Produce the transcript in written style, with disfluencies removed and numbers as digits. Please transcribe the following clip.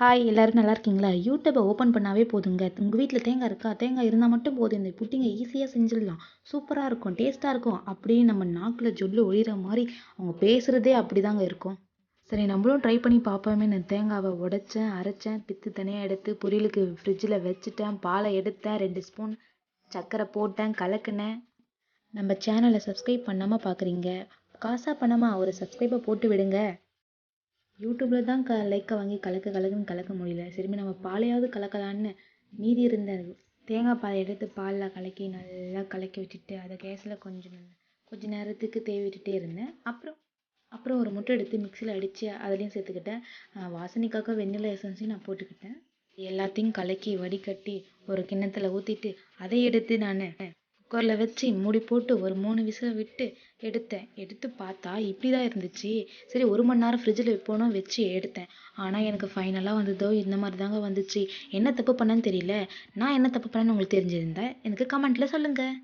Hi எல்லாரும் நல்லா இருக்கீங்களா? யூடியூப்பை ஓப்பன் பண்ணாவே போதுங்க. உங்கள் வீட்டில் தேங்காய் இருக்கா? தேங்காய் இருந்தால் மட்டும் போதும். இந்த புட்டிங்க ஈஸியாக செஞ்சிடலாம். சூப்பராக இருக்கும், டேஸ்ட்டாக இருக்கும். அப்படியே நம்ம நாக்கில் ஜொல்லு ஒழிகிற மாதிரி அவங்க பேசுகிறதே அப்படி தாங்க இருக்கும். சரி, நம்மளும் ட்ரை பண்ணி பார்ப்போமே. நான் தேங்காவை உடைச்சேன், அரைச்சேன், பித்து தனியாக எடுத்து பொரியலுக்கு ஃப்ரிட்ஜில் வச்சுட்டேன். பாலை எடுத்தேன், 2 ஸ்பூன் சர்க்கரை போட்டேன், கலக்குனேன். நம்ம சேனலை சப்ஸ்கிரைப் பண்ணாமல் பார்க்குறீங்க, காசாக பணமாக ஒரு சப்ஸ்கிரைபை போட்டு விடுங்க. யூடியூப்பில் தான் லைக்கை வாங்கி கலக்குன்னு கலக்க முடியல. சரிமே நம்ம பாலையாவது கலக்கலான்னு மீதி இருந்த தேங்காய் பாலை எடுத்து பாலில் கலக்கி நல்லா கலக்கி வச்சுட்டு அதை கேஸில் கொஞ்ச நேரத்துக்கு தேவி விட்டுட்டே இருந்தேன். அப்புறம் ஒரு முட்டை எடுத்து மிக்சியில் அடித்து அதுலேயும் சேர்த்துக்கிட்டேன். வாசனைக்காக வெண்ணிலா எசன்ஸையும் நான் போட்டுக்கிட்டேன். எல்லாத்தையும் கலக்கி வடிகட்டி ஒரு கிண்ணத்தில் ஊற்றிட்டு அதை எடுத்து நான் குக்கரில் வச்சு மூடி போட்டு ஒரு 3 விசில் விட்டு எடுத்து பார்த்தா இப்படி தான் இருந்துச்சு. சரி, 1 மணி நேரம் ஃப்ரிட்ஜில் வைப்போன்னு வச்சு எடுத்தேன். ஆனால் எனக்கு ஃபைனலாக வந்ததோ இந்த மாதிரி தாங்க வந்துச்சு. என்ன தப்பு பண்ணேன்னு தெரியல. நான் என்ன தப்பு பண்ணேன்னு உங்களுக்கு தெரிஞ்சிருந்தேன் எனக்கு கமெண்ட்டில் சொல்லுங்கள்.